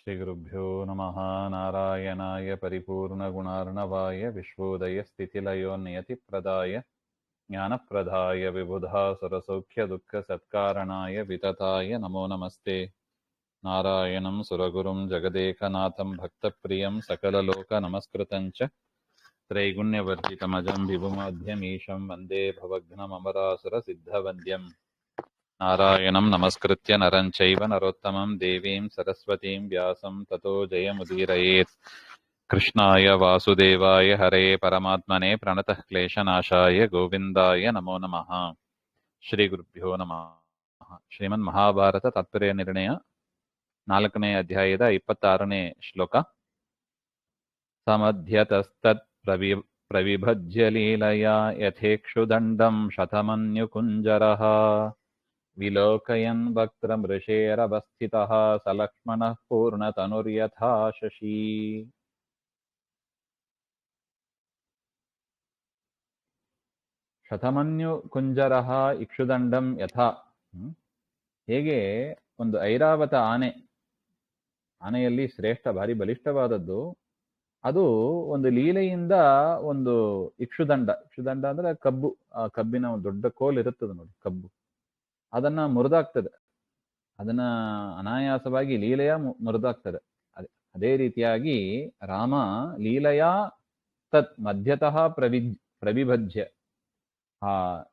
श्रीगुरुभ्यो नमः। नारायणाय परिपूर्णगुणार्णवाय विश्वोदयस्थितिलयोन्नियतिप्रदाय ज्ञानप्रदाय विबुधासुरसौख्यदुःखसत्कारणाय वितताय नमो नमस्ते। नारायणं सुरगुरुं जगदेकनाथं भक्तप्रियं सकललोकनमस्कृतं च त्रैगुण्यवर्जितमजं विभुमध्यमीशं वन्दे भवघ्नममरासुरसिद्धवन्द्यम्। नारायणं नमस्कृत्य नरं चैव नरोत्तमं देवीं सरस्वतीं व्यासं ततो जयमुदीरयेत्। कृष्णाय वासुदेवाय हरे परमात्मने प्रणतः क्लेशनाशाय गोविन्दाय नमो नमः। ಶ್ರೀಗುರುಭ್ಯೋ ನಮಃ. ಶ್ರೀಮನ್ ಮಹಾಭಾರತ ತಾತ್ಪರ್ಯ ನಿರ್ಣಯ 4ನೇ ಅಧ್ಯಾಯದ 26ನೇ ಶ್ಲೋಕ. ಸಮಧ್ಯತಸ್ತತ್ ಪ್ರವಿಭಜ್ಯ ಲೀಲಯಾ ಯಥೇಕ್ಷುದಂಡಂ ಶತಮನ್ಯುಕುಂಜರಃ ವಿಲೋಕಯನ್ ವಕ್ತ್ರಮೃಷೇರವಸ್ಥಿತಃ ಸಲಕ್ಷ್ಮಣಃ ಪೂರ್ಣತನುರ್ಯಥಾ ಶಶಿ. ಶತಮನ್ಯು ಕುಂಜರಃ ಇಕ್ಷುದಂಡಂ ಯಥಾ. ಹೇಗೆ ಒಂದು ಐರಾವತ ಆನೆಯಲ್ಲಿ ಶ್ರೇಷ್ಠ ಭಾರಿ ಬಲಿಷ್ಠವಾದದ್ದು, ಅದು ಒಂದು ಲೀಲೆಯಿಂದ ಒಂದು ಇಕ್ಷುದಂಡ ಅಂದ್ರೆ ಕಬ್ಬು, ಆ ಕಬ್ಬಿನ ಒಂದು ದೊಡ್ಡ ಕೋಲ್ ಇರುತ್ತದೆ ನೋಡಿ, ಕಬ್ಬು, ಅದನ್ನ ಮುರಿದಾಗ್ತದೆ. ಅದನ್ನ ಅನಾಯಾಸವಾಗಿ ಲೀಲೆಯ ಮುರಿದಾಗ್ತದೆ. ಅದೇ ರೀತಿಯಾಗಿ ರಾಮ ಲೀಲೆಯ ತತ್ ಮಧ್ಯತಃ ಪ್ರವಿಭಜ್ಯ, ಆ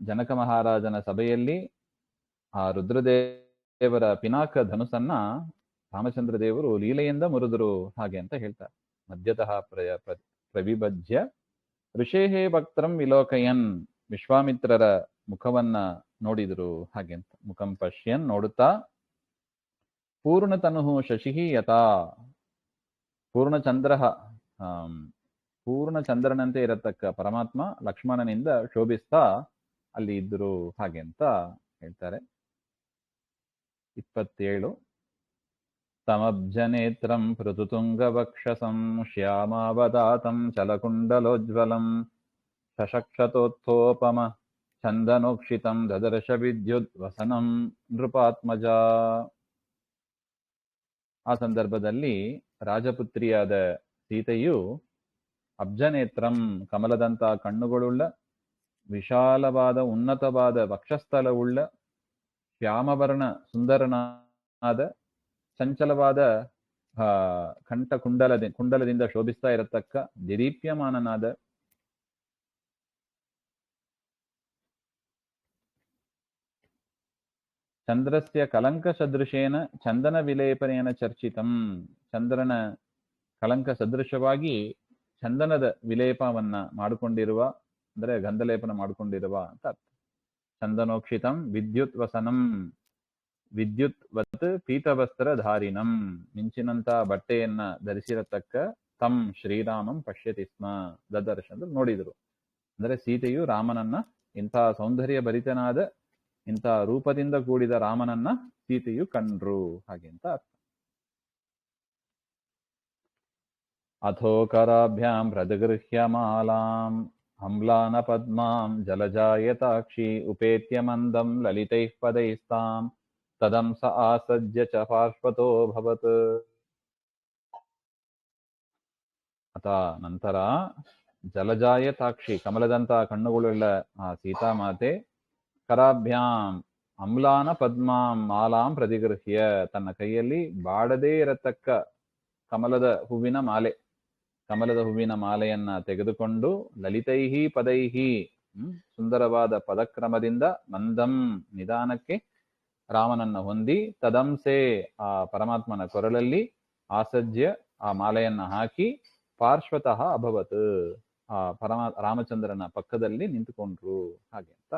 ಜನಕ ಮಹಾರಾಜನ ಸಭೆಯಲ್ಲಿ ಆ ರುದ್ರದೇವರ ಪಿನಾಕ ಧನುಸನ್ನ ರಾಮಚಂದ್ರ ದೇವರು ಲೀಲೆಯಿಂದ ಮುರಿದರು ಹಾಗೆ ಅಂತ ಹೇಳ್ತಾರೆ. ಮಧ್ಯತಃ ಪ್ರವಿಭಜ್ಯ ಋಷೇಹೇ ವಕ್ತ್ರಂ ವಿಲೋಕಯನ್, ವಿಶ್ವಾಮಿತ್ರರ ಮುಖವನ್ನ ನೋಡಿದರು ಹಾಗೆ ಅಂತ. ಮುಖಂ ಪಶ್ಯನ್, ನೋಡುತ್ತಾ, ಪೂರ್ಣತನು ಶಶಿ ಯಥಾ, ಪೂರ್ಣಚಂದ್ರನಂತೆ ಇರತಕ್ಕ ಪರಮಾತ್ಮ ಲಕ್ಷ್ಮಣನಿಂದ ಶೋಭಿಸ್ತಾ ಅಲ್ಲಿ ಇದ್ರು ಹಾಗೆ ಅಂತ ಹೇಳ್ತಾರೆ. 27. ತಮಬ್ಜನೇತ್ರಂ ಪೃಥುತುಂಗವಕ್ಷಸಂ ಶ್ಯಾಮಾವದಾತಂ ಚಲಕುಂಡಲೋಜ್ವಲಂ ಶಶಕ್ಷತೋತ್ಥೋಪಮ ಚಂದನೋಕ್ಷಿತಂ ದದರ್ಶ ವಿದ್ಯುದ್ ವಸನಂ ನೃಪಾತ್ಮಜ. ಆ ಸಂದರ್ಭದಲ್ಲಿ ರಾಜಪುತ್ರಿಯಾದ ಸೀತೆಯು ಅಬ್ಜನೇತ್ರಂ, ಕಮಲದಂತ ಕಣ್ಣುಗಳುಳ್ಳ, ವಿಶಾಲವಾದ ಉನ್ನತವಾದ ವಕ್ಷಸ್ಥಲವುಳ್ಳ, ಶ್ಯಾಮವರ್ಣ ಸುಂದರನಾದ, ಚಂಚಲವಾದ ಕುಂಡಲದಿಂದ ಶೋಭಿಸ್ತಾ ಇರತಕ್ಕ ದಿದೀಪ್ಯಮಾನನಾದ, ಚಂದ್ರಸ್ಯ ಕಲಂಕ ಸದೃಶೇನ ಚಂದನ ವಿಲೇಪನೇನ ಚರ್ಚಿತಂ, ಚಂದ್ರನ ಕಲಂಕ ಸದೃಶವಾಗಿ ಚಂದನದ ವಿಲೇಪವನ್ನ ಮಾಡಿಕೊಂಡಿರುವ, ಅಂದ್ರೆ ಗಂಧಲೇಪನ ಮಾಡಿಕೊಂಡಿರುವ ಅಂತ ಅರ್ಥ. ಚಂದನೋಕ್ಷಿತಂ ವಿದ್ಯುತ್ ವಸನಂ, ವಿದ್ಯುತ್ ವತ್ ಪೀತವಸ್ತ್ರ ಧಾರಿನಂ, ಮಿಂಚಿನಂತ ಬಟ್ಟೆಯನ್ನ ಧರಿಸಿರತಕ್ಕ ತಂ ಶ್ರೀರಾಮಂ ಪಶ್ಯತಿ ಸ್ಮ, ದದರ್ಶ ಅಂದ್ರೆ ನೋಡಿದರು. ಅಂದ್ರೆ ಸೀತೆಯು ರಾಮನನ್ನ, ಇಂಥ ಸೌಂದರ್ಯ ಭರಿತನಾದ, ಇಂಥ ರೂಪದಿಂದ ಕೂಡಿದ ರಾಮನನ್ನ ಸೀತೆಯು ಕಂಡ್ರು ಹಾಗೆ ಅಂತ ಅರ್ಥ. ಅಥೋಕರಾಭ್ಯಾಂ ಪ್ರತಿಗೃಹ್ಯ ಮಾಲಾಂ ಅಮ್ಲಾನ ಪದ್ಮಾಂ ಜಲಜಾಯತಾಕ್ಷಿ ಉಪೇತ್ಯ ಮಂದಂ ಲಲಿತೈಃ ಪದೈಸ್ತಾಂ ತದಂ ಸ ಆಸಜ್ಯ ಚ ಪಾರ್ಶ್ವತೋ ಭವತ್. ಅಥ ನಂತರ ಜಲಜಾಯತಾಕ್ಷಿ, ಕಮಲದಂತ ಕಣ್ಣುಗಳುಳ್ಳ ಆ ಸೀತಾಮಾತೆ, ಕರಾಭ್ಯಾಂ ಅಮ್ಲಾನ ಪದ್ಮಾಂ ಮಾಲಾಂ ಪ್ರತಿಗೃಹ್ಯ, ತನ್ನ ಕೈಯಲ್ಲಿ ಬಾಡದೇ ಇರತಕ್ಕ ಕಮಲದ ಹೂವಿನ ಮಾಲೆಯನ್ನ ತೆಗೆದುಕೊಂಡು, ಲಲಿತೈಹಿ ಪದೈಹಿ, ಸುಂದರವಾದ ಪದಕ್ರಮದಿಂದ, ಮಂದಂ ನಿಧಾನಕ್ಕೆ ರಾಮನನ್ನ ಹೊಂದಿ, ತದಂಸೆ ಆ ಪರಮಾತ್ಮನ ಕೊರಳಲ್ಲಿ, ಆಸಜ್ಯ ಆ ಮಾಲೆಯನ್ನ ಹಾಕಿ, ಪಾರ್ಶ್ವತಃ ಅಭವತ್ ಆ ರಾಮಚಂದ್ರನ ಪಕ್ಕದಲ್ಲಿ ನಿಂತುಕೊಂಡ್ರು ಹಾಗೆ ಅಂತ.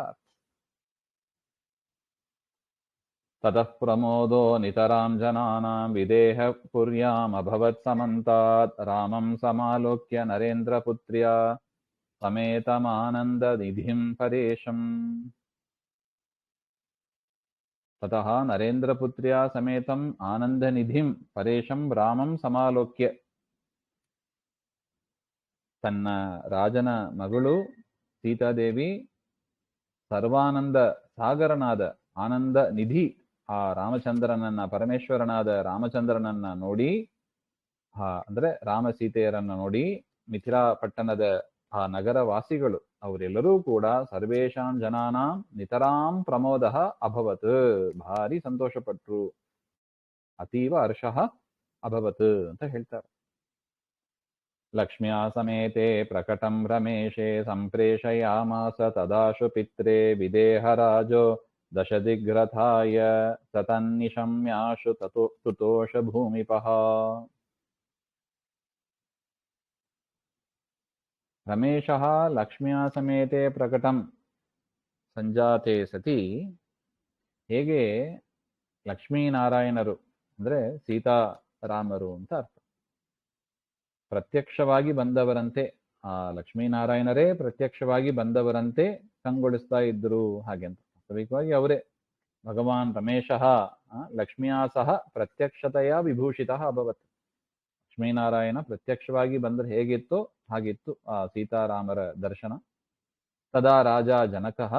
ತತಃ ಪ್ರಮೋದೋ ನಿತರಾಂ ಜನಾನಾಂ ವಿದೇಹ ಪುರ್ಯಾಂ ಅಭವತ್ ಸಮಂತಾತ್ ರಾಮಂ ಸಮಾಲೋಕ್ಯ ನರೇಂದ್ರ ಪುತ್ರ್ಯ ಸಮೇತಮಾನಂದ ನಿಧಿಂ ಪರೇಶಂ. ತತಃ ನರೇಂದ್ರ ಪುತ್ರ್ಯ ಸಮೇತಂ ಆನಂದ ನಿಧಿಂ ಪರೇಶಂ ರಾಮಂ ಸಮಾಲೋಕ್ಯ, ತನ್ನ ರಾಜನ ಮಗಳು ಸೀತಾದೇವಿ ಸರ್ವಾನಂದ ಸಾಗರನಾದ ಆನಂದ ನಿಧಿ ಆ ರಾಮಚಂದ್ರನನ್ನ, ಪರಮೇಶ್ವರನಾದ ರಾಮಚಂದ್ರನನ್ನ ನೋಡಿ, ಅಂದ್ರೆ ರಾಮ ಸೀತೆಯರನ್ನ ನೋಡಿ ಮಿಥಿಲಾ ಪಟ್ಟಣದ ಆ ನಗರ ವಾಸಿಗಳು ಅವರೆಲ್ಲರೂ ಕೂಡ ಸರ್ವೇಷಾಂ ಜನಾನಾಂ ನಿತರಾಂ ಪ್ರಮೋದ ಅಭವತ್, ಭಾರಿ ಸಂತೋಷಪಟ್ರು, ಅತೀವ ಹರ್ಷಃ ಅಭವತ್ ಅಂತ ಹೇಳ್ತಾರೆ. ಲಕ್ಷ್ಮ್ಯಾ ಸಮೇತೆ ಪ್ರಕಟಂ ರಮೇಶೆ ಸಂಪ್ರೇಷಯಾಮಾಸ ತದಾಶು ಪಿತ್ರೆ ವಿದೇಹರಾಜೋ ದಶದಿಗ್ರಥಾಯ ತತನ್ನಿಶಮ್ಯಾಶು ತುತೋಷ ಭೂಮಿಪಃ. ರಮೇಶಃ ಲಕ್ಷ್ಮ್ಯಾ ಸಮೇತೆ ಪ್ರಕಟಂ ಸಂಜಾತೆ ಸತಿ, ಹೇಗೆ ಲಕ್ಷ್ಮೀನಾರಾಯಣರು ಅಂದ್ರೆ ಸೀತಾರಾಮರು ಅಂತ ಅರ್ಥ, ಪ್ರತ್ಯಕ್ಷವಾಗಿ ಬಂದವರಂತೆ, ಆ ಲಕ್ಷ್ಮೀನಾರಾಯಣರೇ ಪ್ರತ್ಯಕ್ಷವಾಗಿ ಬಂದವರಂತೆ ಕಂಗೊಳಿಸ್ತಾ ಇದ್ರು ಹಾಗೆ ಅಂತ. ವಾಸ್ತವಿಕವಾಗಿ ಅವರೇ ಭಗವಾನ್ ರಮೇಶಃ ಲಕ್ಷ್ಮಿಯಾ ಸಹ ಪ್ರತ್ಯಕ್ಷತೆಯ ವಿಭೂಷಿತಃ ಅಭವತ್. ಲಕ್ಷ್ಮೀನಾರಾಯಣ ಪ್ರತ್ಯಕ್ಷವಾಗಿ ಬಂದ್ರೆ ಹೇಗಿತ್ತು ಹಾಗಿತ್ತು ಆ ಸೀತಾರಾಮರ ದರ್ಶನ. ತದಾ ರಾಜ ಜನಕಃ,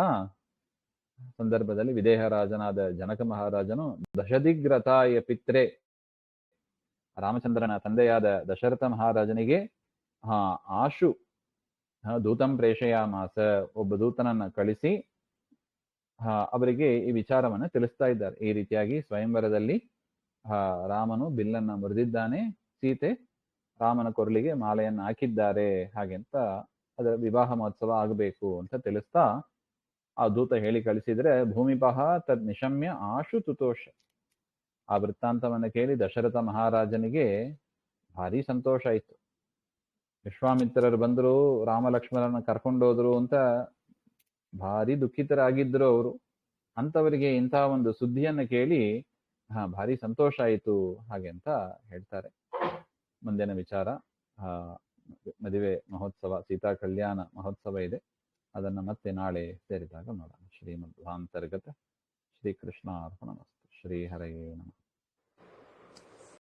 ಸಂದರ್ಭದಲ್ಲಿ ವಿದೇಹ ರಾಜನಾದ ಜನಕ ಮಹಾರಾಜನು ದಶದಿಗ್ರತಾಯ ಪಿತ್ರೆ, ರಾಮಚಂದ್ರನ ತಂದೆಯಾದ ದಶರಥ ಮಹಾರಾಜನಿಗೆ ಆಶು ದೂತಂ ಪ್ರೇಷಯಾಮಾಸ, ಒಬ್ಬ ದೂತನನ್ನ ಕಳಿಸಿ ಅವರಿಗೆ ಈ ವಿಚಾರವನ್ನು ತಿಳಿಸ್ತಾ ಇದ್ದಾರೆ. ಈ ರೀತಿಯಾಗಿ ಸ್ವಯಂವರದಲ್ಲಿ ರಾಮನು ಬಿಲ್ಲನ್ನ ಮುರಿದಿದ್ದಾನೆ, ಸೀತೆ ರಾಮನ ಕೊರಳಿಗೆ ಮಾಲೆಯನ್ನು ಹಾಕಿದ್ದಾರೆ ಹಾಗೆ ಅಂತ, ಅದರ ವಿವಾಹ ಮಹೋತ್ಸವ ಆಗಬೇಕು ಅಂತ ತಿಳಿಸ್ತಾ ಆ ದೂತ ಹೇಳಿ ಕಳಿಸಿದ್ರೆ ಭೂಮಿಪಃ ತದ್ ನಿಶಮ್ಯ ಆಶು ತುತೋಷ. ಆ ವೃತ್ತಾಂತವನ್ನು ಕೇಳಿ ದಶರಥ ಮಹಾರಾಜನಿಗೆ ಭಾರಿ ಸಂತೋಷ ಆಯ್ತು. ವಿಶ್ವಾಮಿತ್ರರು ಬಂದರು, ರಾಮ ಲಕ್ಷ್ಮಣರನ್ನ ಕರ್ಕೊಂಡೋದ್ರು ಅಂತ ಭಾರಿ ದುಃಖಿತರಾಗಿದ್ರು ಅವರು. ಅಂಥವರಿಗೆ ಇಂತಹ ಒಂದು ಸುದ್ದಿಯನ್ನು ಕೇಳಿ ಭಾರಿ ಸಂತೋಷ ಆಯಿತು ಹಾಗೆ ಅಂತ ಹೇಳ್ತಾರೆ. ಮುಂದಿನ ವಿಚಾರ ಮದುವೆ ಮಹೋತ್ಸವ, ಸೀತಾ ಕಲ್ಯಾಣ ಮಹೋತ್ಸವ ಇದೆ, ಅದನ್ನು ಮತ್ತೆ ನಾಳೆ ಸೇರಿದಾಗ ನೋಡೋಣ. ಶ್ರೀಮಧ್ವಾಂತರ್ಗತ ಶ್ರೀಕೃಷ್ಣ ಅರ್ಪಣಮಸ್ತು. ಶ್ರೀ ಹರಯೇ ನಮಃ.